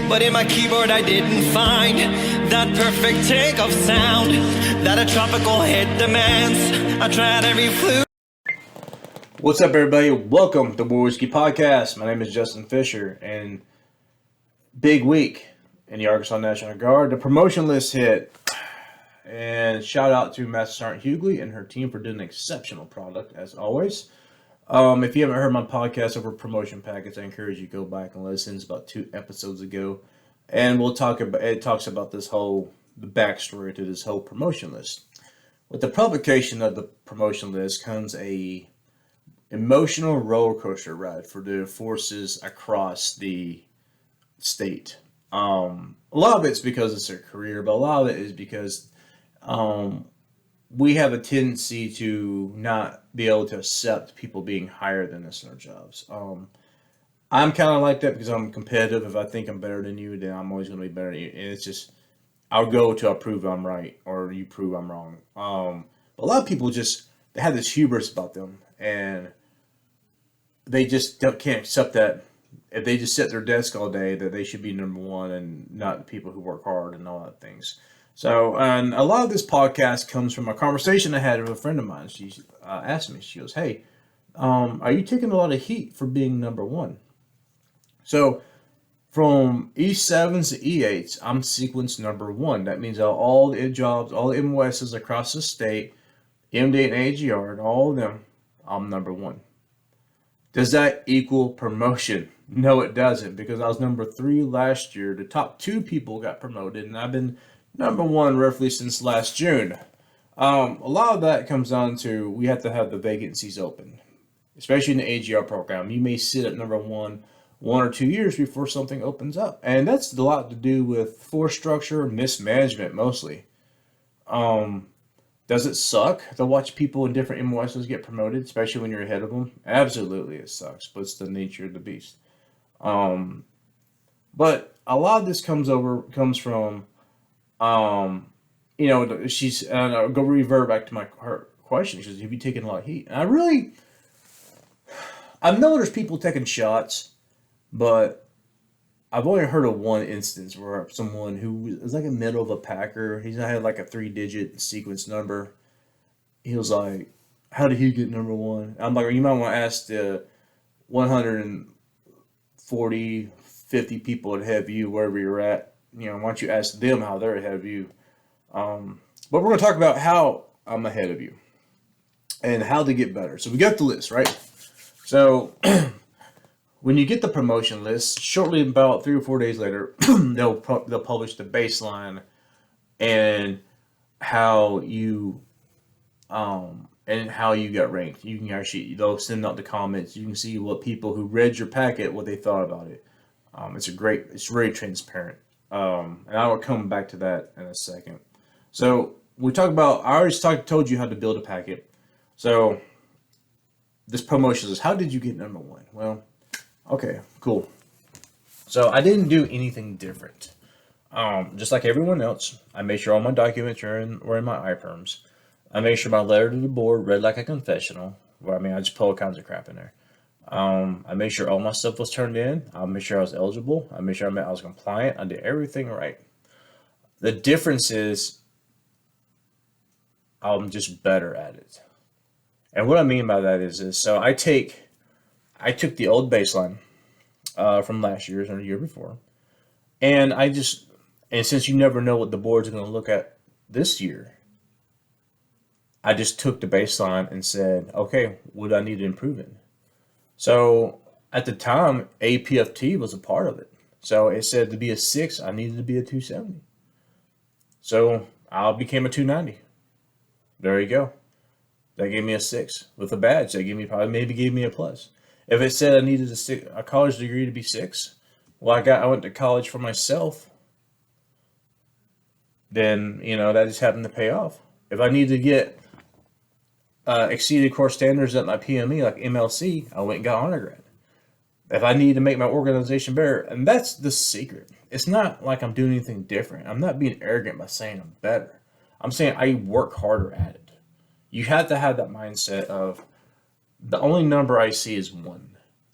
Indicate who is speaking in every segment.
Speaker 1: But in my keyboard I didn't find that perfect take of sound that a tropical hit demands. I tried every flute.
Speaker 2: What's up, everybody? Welcome to War Whiskey Podcast. My name is Justin Fisher, and big week in the Arkansas National Guard. The promotion list hit, and shout out to Master Sergeant Hughley and her team for doing an exceptional product, as always. If you haven't heard my podcast over promotion packets, I encourage you to go back and listen. It's about 2 episodes ago, and it talks about the backstory to this whole promotion list. With the publication of the promotion list comes a emotional roller coaster ride for the forces across the state. A lot of it's because it's their career, but a lot of it is because we have a tendency to not be able to accept people being higher than us in our jobs. I'm kind of like that because I'm competitive. If I think I'm better than you, then I'm always going to be better than you. And it's just, I'll go till I prove I'm right or you prove I'm wrong. A lot of people they have this hubris about them, and they just can't accept that if they just sit at their desk all day, that they should be number one and not the people who work hard and all that things. So, and a lot of this podcast comes from a conversation I had with a friend of mine. She asked me, she goes, "Hey, are you taking a lot of heat for being number one?" So, from E7s to E8s, I'm sequence number one. That means all the jobs, all the MOSs across the state, MD and AGR, and all of them, I'm number one. Does that equal promotion? No, it doesn't, because I was number 3 last year. The top 2 people got promoted, and I've been number 1 roughly since last June. A lot of that comes down to we have to have the vacancies open, especially in the AGR program. You may sit at number 1 or 2 years before something opens up, and that's a lot to do with force structure, mismanagement mostly. Does it suck to watch people in different MOSs get promoted, especially when you're ahead of them? Absolutely, it sucks, but it's the nature of the beast. But a lot of this comes from, she's, and I'll go revert back to her question. She says, "Have you taken a lot of heat?" And I know there's people taking shots, but I've only heard of one instance where someone who was like in the middle of a packer, he had like a 3-digit sequence number. He was like, "How did he get number one?" I'm like, "You might want to ask the 140, 50 people ahead of you, wherever you're at. Why don't you ask them how they're ahead of you?" But we're going to talk about how I'm ahead of you and how to get better. So we got the list, right? So when you get the promotion list, shortly about 3 or 4 days later, they'll publish the baseline and how you got ranked. You can they'll send out the comments. You can see what people who read your packet, what they thought about it. It's very transparent. And I will come back to that in a second. So we talk about, I already told you how to build a packet. So this promotion list, how did you get number 1? Well, okay, cool. So I didn't do anything different. Just like everyone else, I made sure all my documents were in my iPerms. I made sure my letter to the board read like a confessional. I just pulled all kinds of crap in there. I made sure all my stuff was turned in. I made sure I was eligible. I made sure I was compliant. I did everything right. The difference is I'm just better at it. And what I mean by that is so I took the old baseline from last year's and the year before, and since you never know what the board's going to look at this year, I just took the baseline and said, okay, what do I need to improve in? So at the time, APFT was a part of it. So it said to be a 6, I needed to be a 270. So I became a 290. There you go. That gave me a 6 with a badge. That gave me a plus. If it said I needed a college degree to be 6, well, I went to college for myself. Then that just happened to pay off. If I need to get exceeded course standards at my PME, like MLC, I went and got honor grad. If I need to make my organization better, and that's the secret. It's not like I'm doing anything different. I'm not being arrogant by saying I'm better. I'm saying I work harder at it. You have to have that mindset of the only number I see is 1.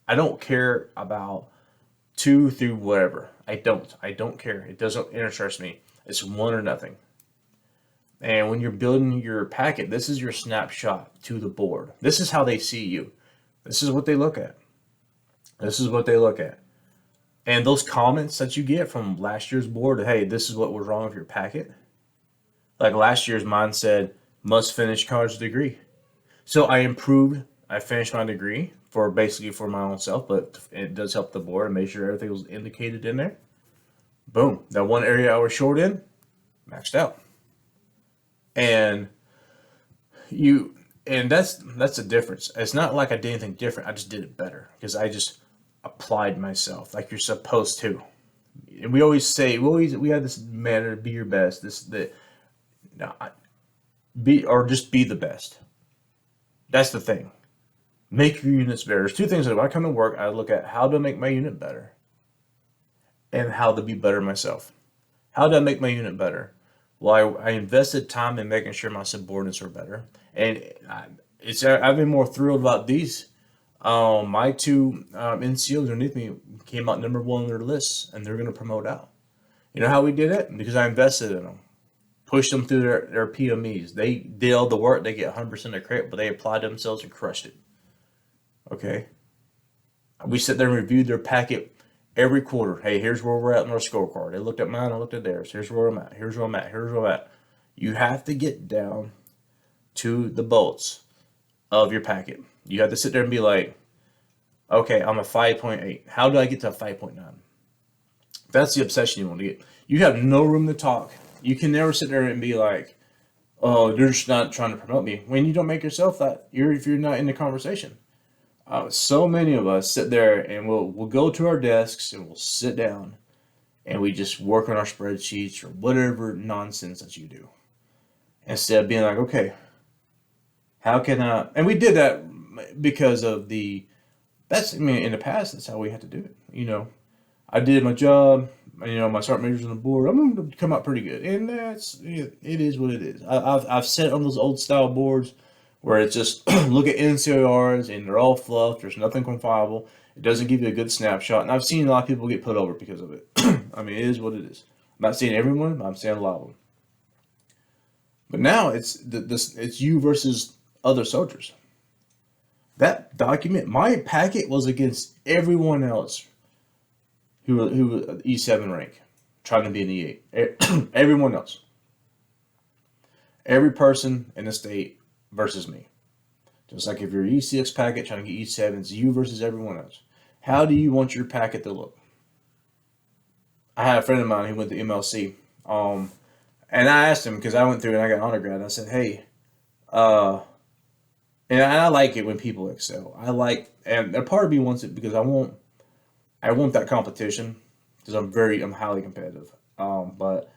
Speaker 2: I don't care about 2 through whatever. I don't care. It doesn't interest me. It's 1 or nothing. And when you're building your packet, this is your snapshot to the board. This is how they see you. This is what they look at. This is what they look at. And those comments that you get from last year's board, hey, this is what was wrong with your packet. Like last year's, mine said, must finish college degree. So I improved. I finished my degree for my own self, but it does help the board and make sure everything was indicated in there. Boom. That one area I was short in, maxed out. And that's the difference. It's not like I did anything different. I just did it better because I just applied myself like you're supposed to. And we always say, we have this manner, be your best, just be the best. That's the thing. Make your units better. There's 2 things that when I come to work, I look at how to make my unit better and how to be better myself. How do I make my unit better? Well, I invested time in making sure my subordinates were better. And I've been more thrilled about these. My 2 NCOs underneath me came out number 1 on their lists, and they're going to promote out. You know how we did it? Because I invested in them. Pushed them through their PMEs. They did all the work. They get 100% of credit, but they applied themselves and crushed it. Okay? We sit there and reviewed their packet every quarter. Hey, here's where we're at on our scorecard. They looked at mine, I looked at theirs. Here's where I'm at. Here's where I'm at. Here's where I'm at. You have to get down to the bolts of your packet. You have to sit there and be like, okay, I'm a 5.8. How do I get to a 5.9? That's the obsession you want to get. You have no room to talk. You can never sit there and be like, oh, they're just not trying to promote me. When you don't make yourself that, if you're not in the conversation. So many of us sit there and we'll go to our desks and we'll sit down and we just work on our spreadsheets or whatever nonsense that you do. Instead of being like, okay, how can I, and we did that because of in the past, that's how we had to do it. I did my job, my sergeant major's on the board, I'm going to come out pretty good. And it is what it is. I've sat on those old style boards where it's just look at NCORs and they're all fluff. There's nothing quantifiable. It doesn't give you a good snapshot. And I've seen a lot of people get put over because of it. I mean, it is what it is. I'm not saying everyone, but I'm saying a lot of them. But now it's you versus other soldiers. That document, my packet was against everyone else who was E7 rank, trying to be an E8. Everyone else. Every person in the state versus me. Just like if you're E6 packet trying to get E7, it's you versus everyone else. How do you want your packet to look? I had a friend of mine who went to MLC. And I asked him, because I went through and I got honor grad, and I said, hey, and I like it when people excel. And a part of me wants it because I want that competition because I'm highly competitive. But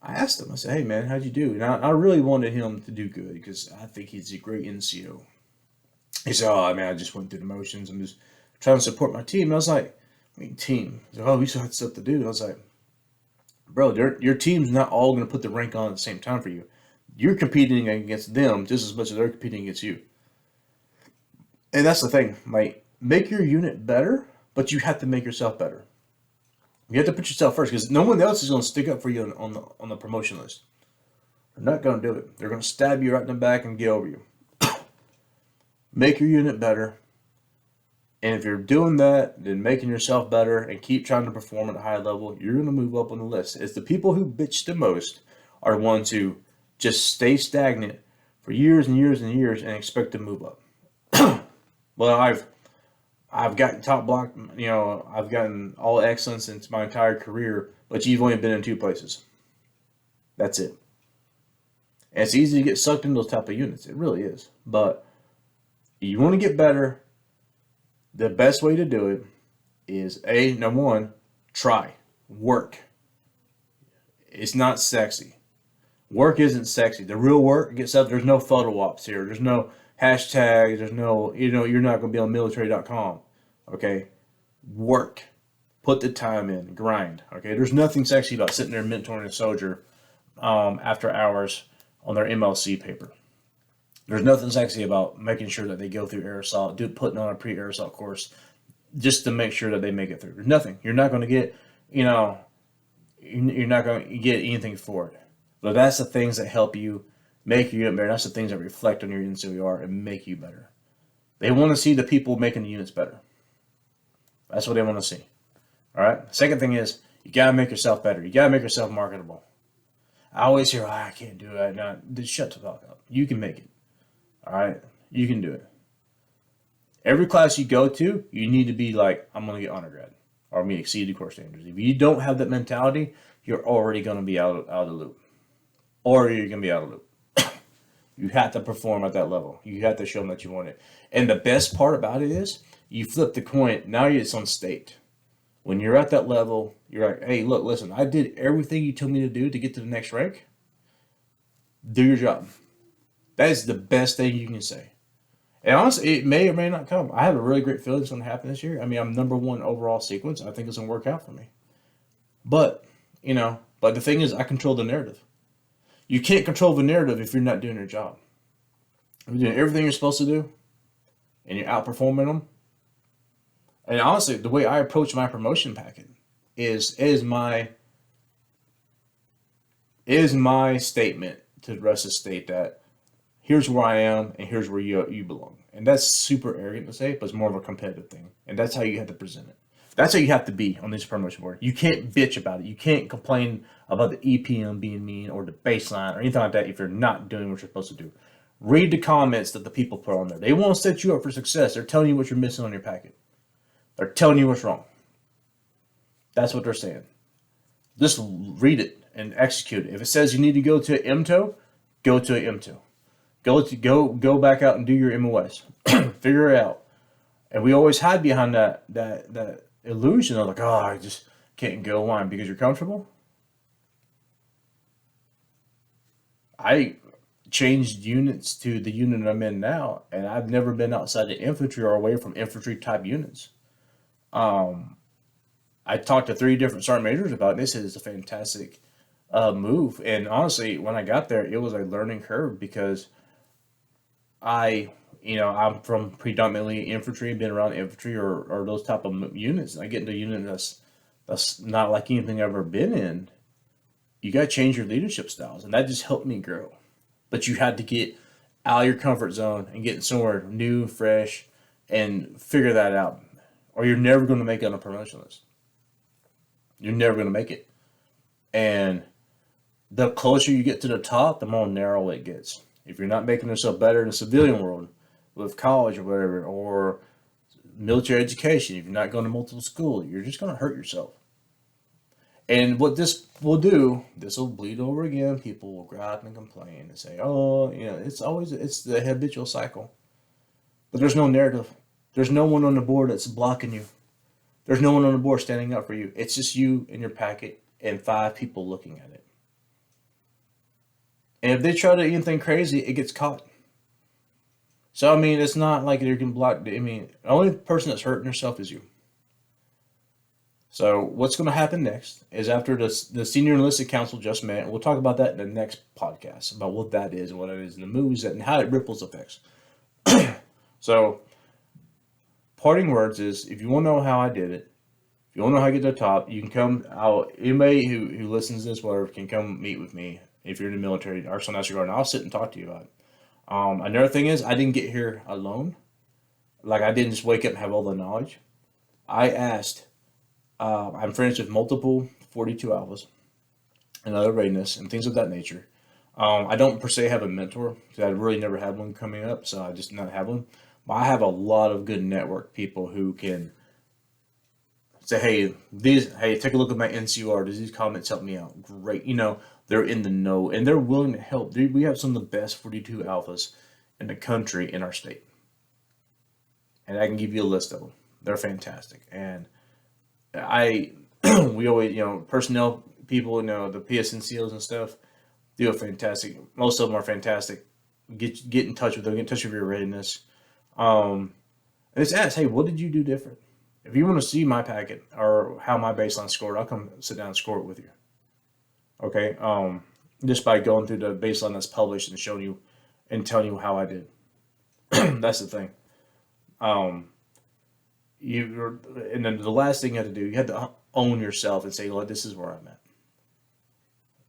Speaker 2: I asked him, I said, hey man, how'd you do? And I really wanted him to do good because I think he's a great NCO. He said, oh man, I just went through the motions. I'm just trying to support my team. And I was like, I mean, team. He said, oh, we still had stuff to do. And I was like, bro, your team's not all going to put the rank on at the same time for you. You're competing against them just as much as they're competing against you. And that's the thing, like, make your unit better, but you have to make yourself better. You have to put yourself first because no one else is going to stick up for you on the promotion list. They're not going to do it. They're going to stab you right in the back and get over you. Make your unit better. And if you're doing that, then making yourself better and keep trying to perform at a high level, you're going to move up on the list. It's the people who bitch the most are the ones who just stay stagnant for years and years and years and expect to move up. Well, I've gotten top block, I've gotten all excellence in my entire career, but you've only been in 2 places. That's it. And it's easy to get sucked into those type of units. It really is. But you want to get better, the best way to do it is number one, try. Work. It's not sexy. Work isn't sexy. The real work gets up. There's no photo ops here. There's no hashtags. There's no, you're not going to be on military.com. Okay? Work. Put the time in. Grind. Okay? There's nothing sexy about sitting there mentoring a soldier after hours on their MLC paper. There's nothing sexy about making sure that they go through air assault, putting on a pre-air assault course, just to make sure that they make it through. There's nothing. You're not going to get, you know, you're not going to get anything for it. But that's the things that help you make your unit better. That's the things that reflect on your NCOR and make you better. They want to see the people making the units better. That's what they want to see. All right. Second thing is you got to make yourself better. You got to make yourself marketable. I always hear, I can't do it. No, just shut the fuck up. You can make it. All right. You can do it. Every class you go to, you need to be like, I'm going to get honor grad or I'm going to exceed the course standards. If you don't have that mentality, you're already going to be out of the loop. Or you're going to be out of the loop. You have to perform at that level. You have to show them that you want it. And the best part about it is you flip the coin. Now it's on state. When you're at that level, you're like, hey, look, listen, I did everything you told me to do to get to the next rank. Do your job. That is the best thing you can say. And honestly, it may or may not come. I have a really great feeling it's going to happen this year. I mean, I'm number one overall sequence. I think it's going to work out for me. But the thing is, I control the narrative. You can't control the narrative if you're not doing your job. If you're doing everything you're supposed to do, and you're outperforming them. And honestly, the way I approach my promotion packet is my statement to the rest of the state that here's where I am and here's where you belong. And that's super arrogant to say, but it's more of a competitive thing. And that's how you have to present it. That's how you have to be on this promotion board. You can't bitch about it. You can't complain about the EPM being mean or the baseline or anything like that if you're not doing what you're supposed to do. Read the comments that the people put on there. They won't set you up for success. They're telling you what you're missing on your packet. They're telling you what's wrong. That's what they're saying. Just read it and execute it. If it says you need to go to an MTO, go to an MTO. Go back out and do your MOS. Figure it out. And we always hide behind that illusion of like, oh, I just can't go on because you're comfortable. I changed units to the unit I'm in now, and I've never been outside the infantry or away from infantry type units. I talked to 3 different sergeant majors about this. It's a fantastic move, and honestly, when I got there, it was a learning curve because I'm from predominantly infantry, been around infantry or those type of units. And I get into a unit that's not like anything I've ever been in. You got to change your leadership styles, and that just helped me grow. But you had to get out of your comfort zone and get somewhere new, fresh, and figure that out. Or you're never going to make it on a promotion list. You're never going to make it. And the closer you get to the top, the more narrow it gets. If you're not making yourself better in the civilian world, with college or whatever, or military education, if you're not going to multiple school, you're just going to hurt yourself. And what this will do, this will bleed over again. People will grab and complain and say, oh, it's the habitual cycle. But there's no narrative. There's no one on the board that's blocking you. There's no one on the board standing up for you. It's just you and your packet and 5 people looking at it. And if they try to do anything crazy, it gets caught. So, I mean, it's not like you can block. I mean, the only person that's hurting herself is you. So, what's going to happen next is after the Senior Enlisted Council just met, and we'll talk about that in the next podcast, about what that is and what it is and the moves and how it ripples effects. So, parting words is, if you want to know how I did it, if you want to know how I get to the top, you can come out. Anybody who listens to this, whatever, can come meet with me if you're in the military, Arkansas National Guard, and I'll sit and talk to you about it. Another thing is, I didn't get here alone. Like, I didn't just wake up and have all the knowledge. I asked. I'm friends with multiple 42 Alphas and other readiness and things of that nature. I don't per se have a mentor because I really never had one coming up, so I just not have one. But I have a lot of good network people who can say, hey, take a look at my NCOR. Does these comments help me out? Great. They're in the know and they're willing to help. Dude, we have some of the best 42 Alphas in the country in our state. And I can give you a list of them. They're fantastic. And we always, personnel people, the PSNCOs and stuff do a fantastic, most of them are fantastic. Get in touch with them, get in touch with your readiness. And just ask, hey, what did you do different? If you want to see my packet or how my baseline scored, I'll come sit down and score it with you. Okay. Just by going through the baseline that's published and showing you and telling you how I did. That's the thing. and then the last thing you have to do, you have to own yourself and say, "Look, this is where I'm at.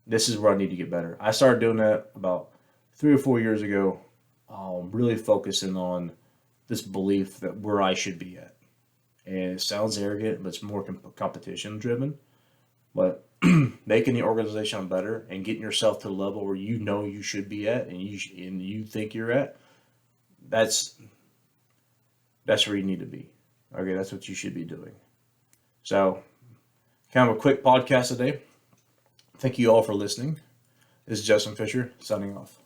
Speaker 2: This is where I need to get better." I started doing that about 3 or 4 years ago, really focusing on this belief that where I should be at. And it sounds arrogant, but it's more competition driven. But making the organization better and getting yourself to the level where you know you should be at and you think you're at, that's where you need to be. Okay, that's what you should be doing. So, kind of a quick podcast today. Thank you all for listening. This is Justin Fisher signing off.